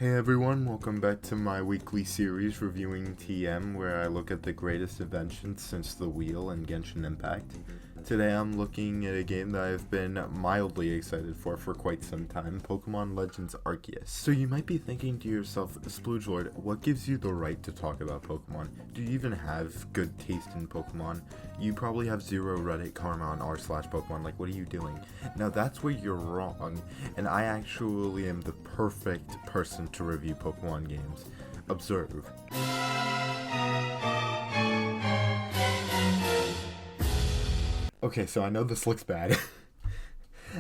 Hey everyone, welcome back to my weekly series reviewing TM, where I look at the greatest inventions since the wheel and Genshin Impact. Today I'm looking at a game that I've been mildly excited for quite some time, Pokemon Legends Arceus. So you might be thinking to yourself, Splooge Lord, what gives you the right to talk about Pokemon? Do you even have good taste in Pokemon? You probably have zero Reddit karma on r/Pokemon, like what are you doing? Now that's where you're wrong, and I actually am the perfect person to review Pokemon games. Observe. Okay, so I know this looks bad.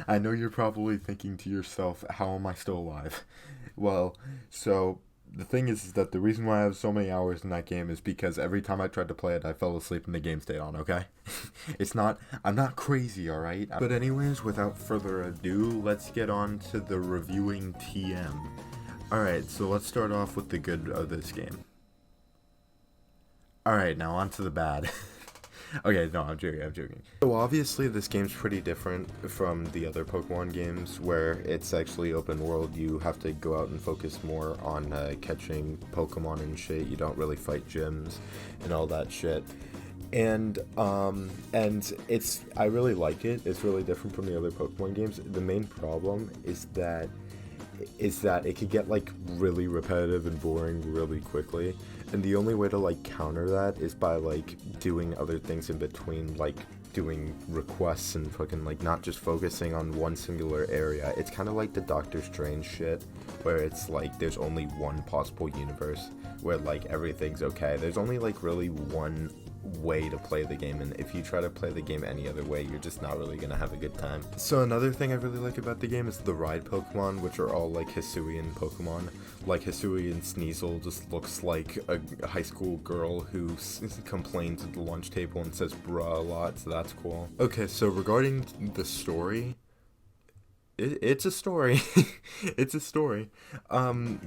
I know you're probably thinking to yourself, how am I still alive? Well, so the thing is that the reason why I have so many hours in that game is because every time I tried to play it, I fell asleep and the game stayed on, okay? I'm not crazy, alright? But anyways, without further ado, let's get on to the reviewing TM. Alright, so let's start off with the good of this game. Alright, now on to the bad. Okay, no, I'm joking. So obviously this game's pretty different from the other Pokemon games where it's actually open world. You have to go out and focus more on catching Pokemon and shit. You don't really fight gyms and all that shit. And I really like it. It's really different from the other Pokemon games. The main problem is that it could get like really repetitive and boring really quickly, and the only way to like counter that is by like doing other things in between, like doing requests and fucking like not just focusing on one singular area. It's kind of like the Doctor Strange shit where it's like there's only one possible universe where like everything's okay. There's only like really one way to play the game, and if you try to play the game any other way, you're just not really gonna have a good time. So another thing I really like about the game is the ride Pokemon, which are all like Hisuian Pokemon. Like Hisuian Sneasel just looks like a high school girl who complains at the lunch table and says bruh a lot, so that's cool. Okay, so regarding the story, it's a story. It's a story.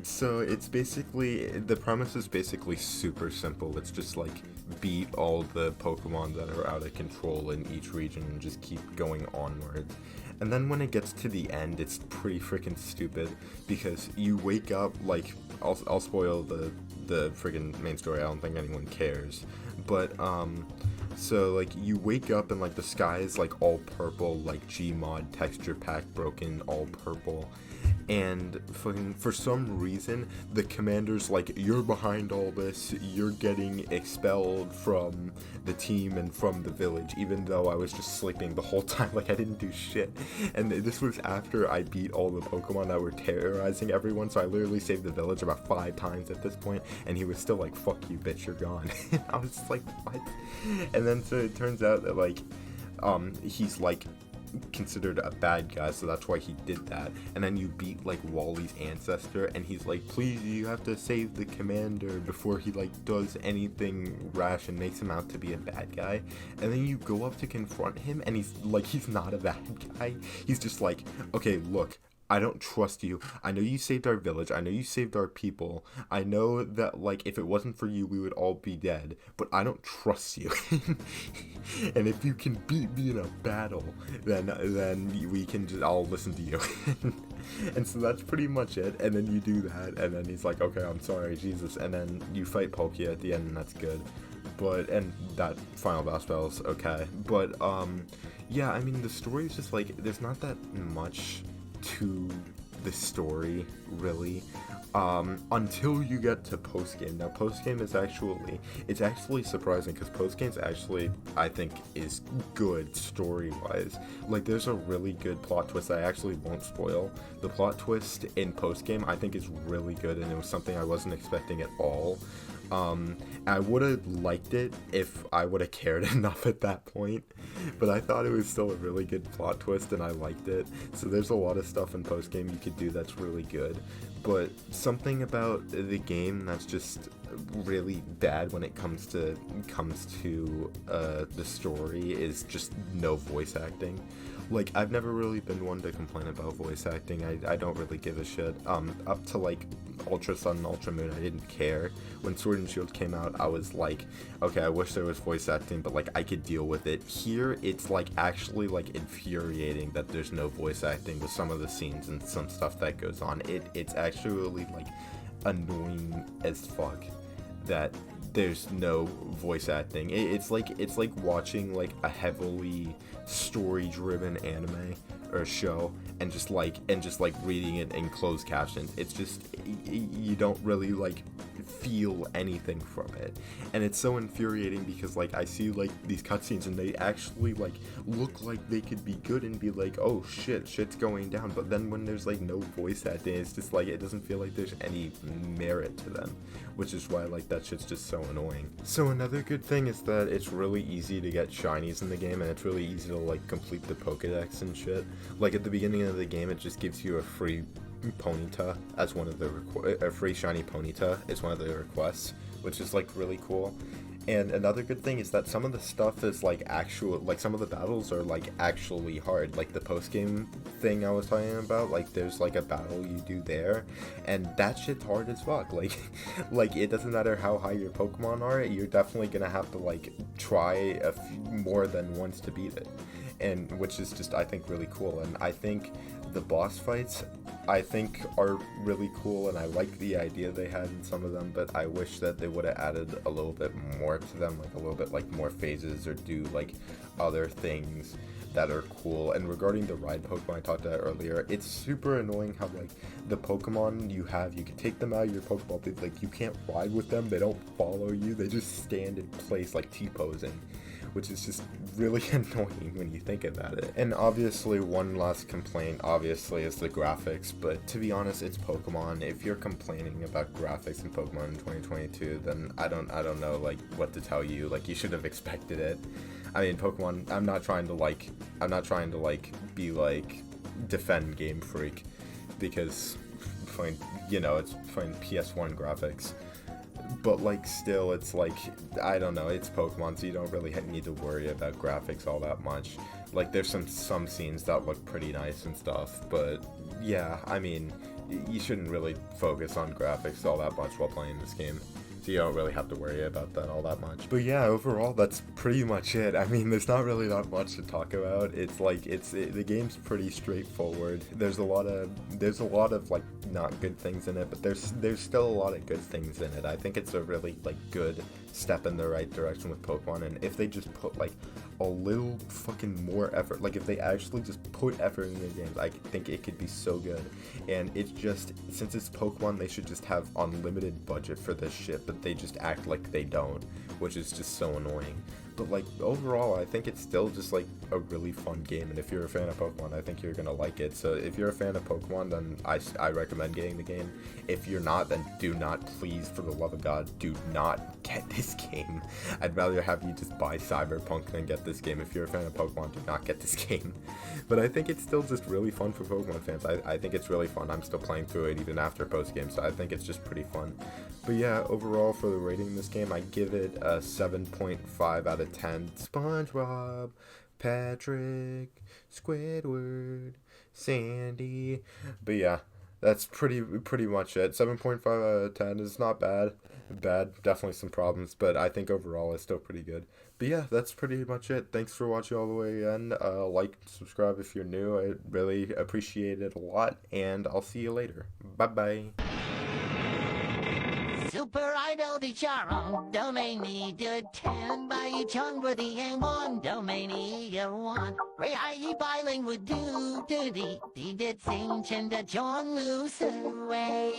So it's basically, the premise is basically super simple. It's just like beat all the Pokemon that are out of control in each region and just keep going onwards. And then when it gets to the end, it's pretty freaking stupid because you wake up, like, I'll spoil the freaking main story. I don't think anyone cares. But, so, like, you wake up and, like, the sky is, like, all purple, like, Gmod texture pack broken, all purple. And for some reason, the commander's like, you're behind all this, you're getting expelled from the team and from the village, even though I was just sleeping the whole time, like I didn't do shit. And this was after I beat all the Pokemon that were terrorizing everyone, so I literally saved the village about 5 times at this point, and he was still like, fuck you bitch, you're gone. I was just like, what? And then so it turns out that like, he's like, considered a bad guy, so that's why he did that. And then you beat like Wally's ancestor, and he's like, please, you have to save the commander before he like does anything rash, and makes him out to be a bad guy. And then you go up to confront him, and he's not a bad guy. He's just like, okay, look, I don't trust you. I know you saved our village. I know you saved our people. I know that, like, if it wasn't for you, we would all be dead. But I don't trust you. And if you can beat me in a battle, then we can just, I'll listen to you. And so that's pretty much it. And then you do that, and then he's like, okay, I'm sorry, Jesus. And then you fight Palkia at the end, and that's good. But, and that final boss battle's okay. But, yeah, I mean, the story is just, like, there's not that much to the story really, until you get to postgame. Now postgame is actually surprising, because postgame's actually, I think, is good story wise. Like, there's a really good plot twist I actually won't spoil. The plot twist in postgame I think is really good, and it was something I wasn't expecting at all. I would have liked it if I would have cared enough at that point, but I thought it was still a really good plot twist, and I liked it. So there's a lot of stuff in postgame you could do that's really good, but something about the game that's just really bad when it comes to the story is just no voice acting. Like, I've never really been one to complain about voice acting. I don't really give a shit. Up to like Ultra Sun and Ultra Moon, I didn't care. When Sword and Shield came out, I was like, okay, I wish there was voice acting, but like I could deal with it. Here, it's like actually like infuriating that there's no voice acting with some of the scenes and some stuff that goes on. It's actually like annoying as fuck that there's no voice acting. It's like watching like a heavily story-driven anime or show and just like reading it in closed captions. It's just you don't really like feel anything from it, and it's so infuriating because like I see like these cutscenes and they actually like look like they could be good and be like, oh shit's going down, but then when there's like no voice acting, it's just like it doesn't feel like there's any merit to them, which is why like that shit's just so annoying. So another good thing is that it's really easy to get shinies in the game, and it's really easy to like complete the Pokédex and shit. Like at the beginning of the game, it just gives you a free Ponyta as one of the a free shiny Ponyta is one of the requests, which is like really cool. And another good thing is that some of the stuff is like actual, like some of the battles are like actually hard. Like the post game thing I was talking about, like there's like a battle you do there, and that shit's hard as fuck. Like, like it doesn't matter how high your Pokemon are, you're definitely gonna have to like try more than once to beat it, and which is just I think really cool. And I think the boss fights I think are really cool, and I like the idea they had in some of them, but I wish that they would have added a little bit more to them, like a little bit like more phases or do like other things that are cool. And regarding the ride Pokemon I talked about earlier, it's super annoying how like the Pokemon you have, you can take them out of your Pokeball, but like you can't ride with them, they don't follow you, they just stand in place like T-posing, which is just really annoying when you think about it. And obviously one last complaint obviously is the graphics, but to be honest, it's Pokemon. If you're complaining about graphics in Pokemon in 2022, then I don't know like what to tell you. Like you should have expected it. I mean, Pokemon, I'm not trying to be like defend Game Freak, because fine, you know, it's fine PS1 graphics. But like still, it's like, I don't know, it's Pokemon, so you don't really need to worry about graphics all that much. Like there's some scenes that look pretty nice and stuff, but yeah, I mean, you shouldn't really focus on graphics all that much while playing this game, so you don't really have to worry about that all that much. But yeah, overall, that's pretty much it. I mean, there's not really that much to talk about. It's like, the game's pretty straightforward. There's a lot of like not good things in it, but there's still a lot of good things in it. I think it's a really like good step in the right direction with Pokemon, and if they just put like a little fucking more effort, like if they actually just put effort in the games, I think it could be so good. And it's just, since it's Pokemon, they should just have unlimited budget for this shit, but they just act like they don't, which is just so annoying. But like overall, I think it's still just like a really fun game, and if you're a fan of Pokemon, I think you're gonna like it. So if you're a fan of Pokemon, then I recommend getting the game. If you're not, then do not, please, for the love of God, do not get this game. I'd rather have you just buy Cyberpunk than get this game. If you're a fan of Pokemon, do not get this game. But I think it's still just really fun for Pokemon fans. I think it's really fun. I'm still playing through it even after post-game, so I think it's just pretty fun. But yeah, overall for the rating of this game, I give it a 7.5 out of 10. SpongeBob, Patrick, Squidward, Sandy. But yeah, that's pretty much it. 7.5 out of 10 is not bad. Definitely some problems, but I think overall it's still pretty good. But yeah, that's pretty much it. Thanks for watching all the way in. Like, subscribe if you're new. I really appreciate it a lot, and I'll see you later. Bye-bye. Super Idol di Charo, Domaini de 10 by Chongworthy and 1 Domaini 1. Ray I bilingual do, di did sing Chinda John Loose away.